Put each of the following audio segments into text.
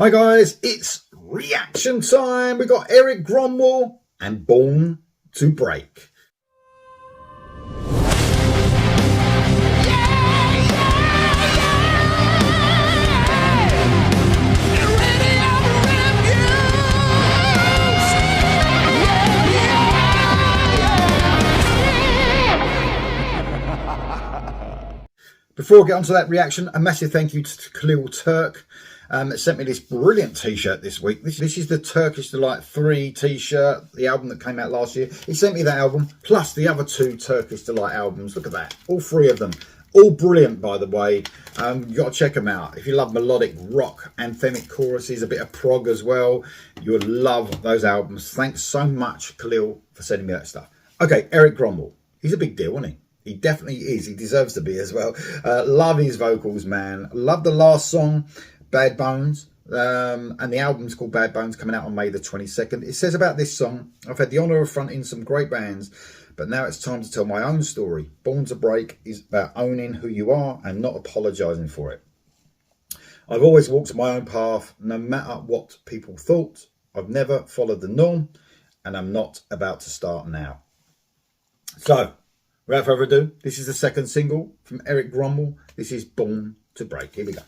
Hi guys, it's reaction time. We got Erik Gronwall and Born to Break. Before I get onto that reaction, a massive thank you to Khalil Turk. That sent me this brilliant t-shirt this week. This is the Turkish Delight 3 t-shirt, the album that came out last year. He sent me that album, plus the other two Turkish Delight albums. Look at that, all three of them. All brilliant, by the way. You've got to check them out. If you love melodic rock, anthemic choruses, a bit of prog as well, you'll love those albums. Thanks so much, Khalil, for sending me that stuff. Okay, Erik Gronwall. He's a big deal, isn't he? He definitely is. He deserves to be as well. Love his vocals, man. Love the last song, Bad Bones. And the album's called Bad Bones, coming out on May the 22nd. It says about this song, I've had the honour of fronting some great bands, but now it's time to tell my own story. Born to Break is about owning who you are and not apologising for it. I've always walked my own path, no matter what people thought. I've never followed the norm, and I'm not about to start now. So, without further ado, this is the second single from Erik Gronwall. This is Born to Break. Here we go.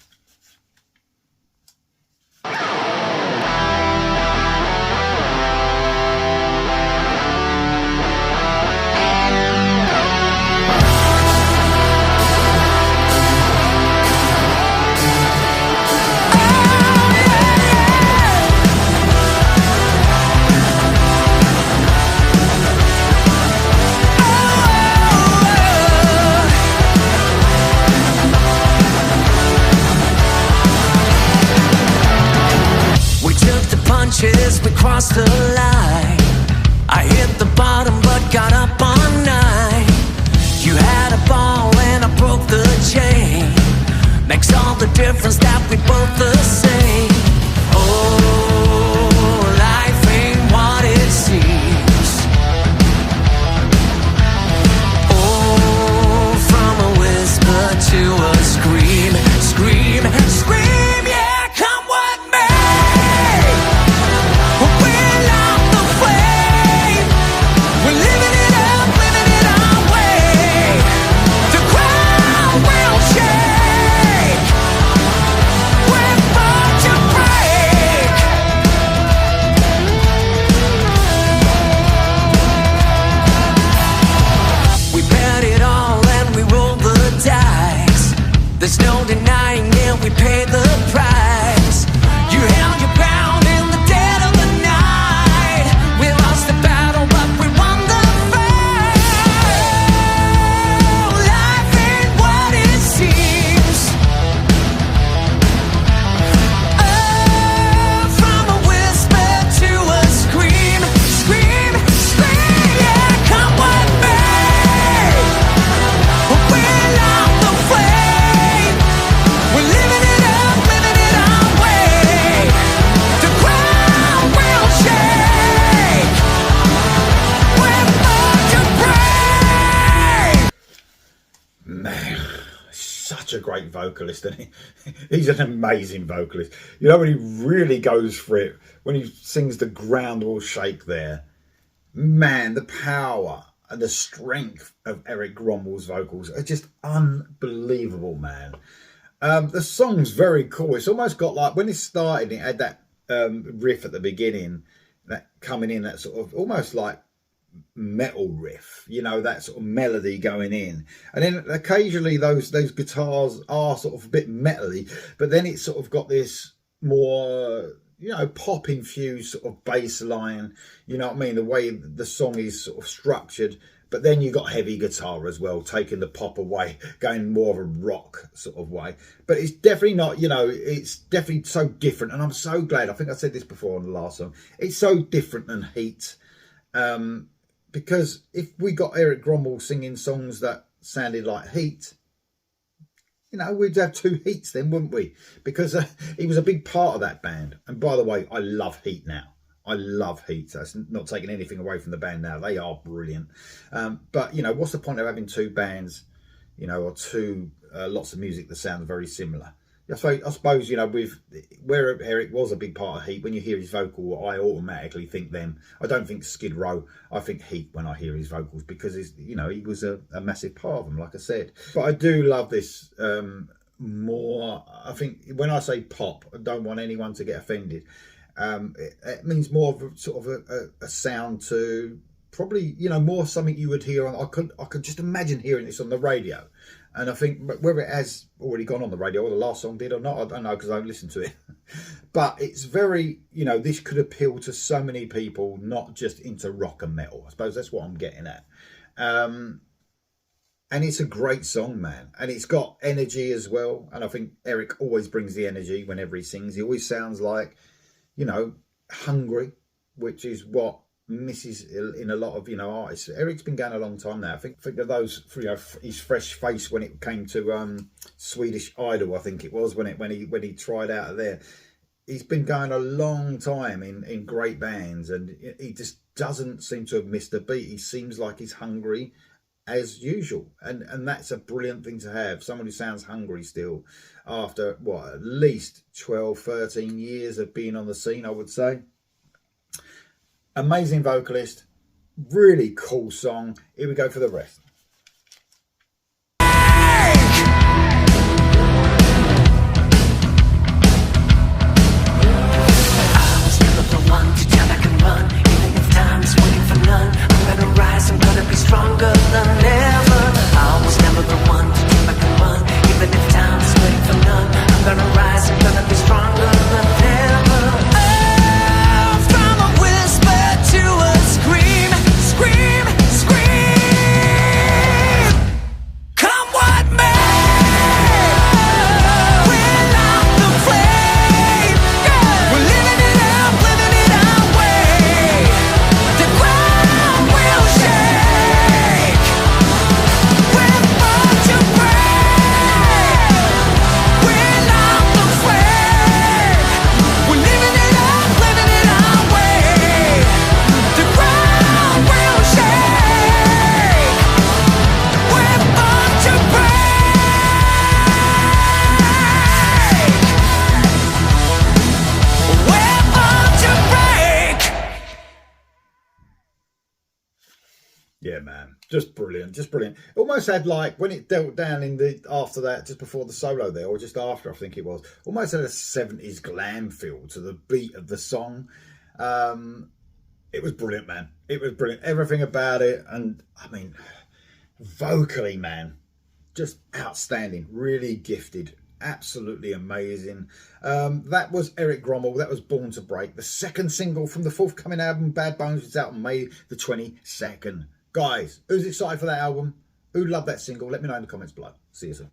We crossed the line. I hit the bottom but got up all night. You had a ball and I broke the chain. Makes all the difference that we both the same. Oh, life ain't what it seems. Oh, from a whisper to a scream, scream, scream, yeah, come with me. There's no denying it, we paid the price. You held your ground in the dead of the night. We lost the battle, but we won the fight. Life ain't what it seems. Oh, from a whisper to a scream, scream, scream, yeah, come with me. We'll out the flame. We're living it up, living it our way. The ground will shake. We're born to break. Man, such a great vocalist, isn't he? He's an amazing vocalist. You know, when he really goes for it, when he sings The Ground Will Shake there, man, the power and the strength of Erik Gronwall's vocals are just unbelievable, man. The song's very cool. It's almost got like, when it started, it had that riff at the beginning, that coming in, that sort of almost like metal riff, you know, that sort of melody going in. And then occasionally those guitars are sort of a bit metally, but then it's sort of got this more, you know, pop infused sort of bass line, you know what I mean, the way the song is sort of structured. But then you got heavy guitar as well, taking the pop away, going more of a rock sort of way. But it's definitely not, you know, it's definitely so different. And I'm so glad, I think I said this before on the last song, it's so different than Heat. Because if we got Erik Gronwall singing songs that sounded like Heat, you know, we'd have two Heats then, wouldn't we? Because he was a big part of that band. And by the way, I love Heat now. I love Heat. That's not taking anything away from the band now. They are brilliant. But, you know, what's the point of having two bands, you know, or two lots of music that sound very similar? I suppose, you know, with where Erik was a big part of Heat, when you hear his vocal, I automatically think them. I don't think Skid Row. I think Heat when I hear his vocals, because you know, he was a massive part of them, like I said. But I do love this more. I think when I say pop, I don't want anyone to get offended. It means more of a sort of a sound to probably, you know, more something you would hear on. I could just imagine hearing this on the radio. And I think whether it has already gone on the radio or the last song did or not, I don't know, because I don't listen to it. But it's very, you know, this could appeal to so many people, not just into rock and metal. I suppose that's what I'm getting at. And it's a great song, man. And it's got energy as well. And I think Erik always brings the energy whenever he sings. He always sounds like, you know, hungry, which is what misses in a lot of, you know, artists. Erik's been going a long time now. I think of those, you know, his fresh face when it came to Swedish Idol, I think it was, when he tried out of there. He's been going a long time in great bands, and he just doesn't seem to have missed a beat. He seems like he's hungry as usual, and that's a brilliant thing to have. Someone who sounds hungry still after what, at least 12-13 years of being on the scene, I would say. Amazing vocalist, really cool song. Here we go for the rest. Yeah, man, just brilliant, just brilliant. It almost had, like, when it dealt down in the, after that, just before the solo there, or just after, I think it was, almost had a 70s glam feel to the beat of the song. It was brilliant, man. It was brilliant. Everything about it. And I mean, vocally, man, just outstanding, really gifted, absolutely amazing. That was Erik Gronwall. That was Born to Break, the second single from the forthcoming album Bad Bones, which is out on May the 22nd. Guys, who's excited for that album? Who loved that single? Let me know in the comments below. See you soon.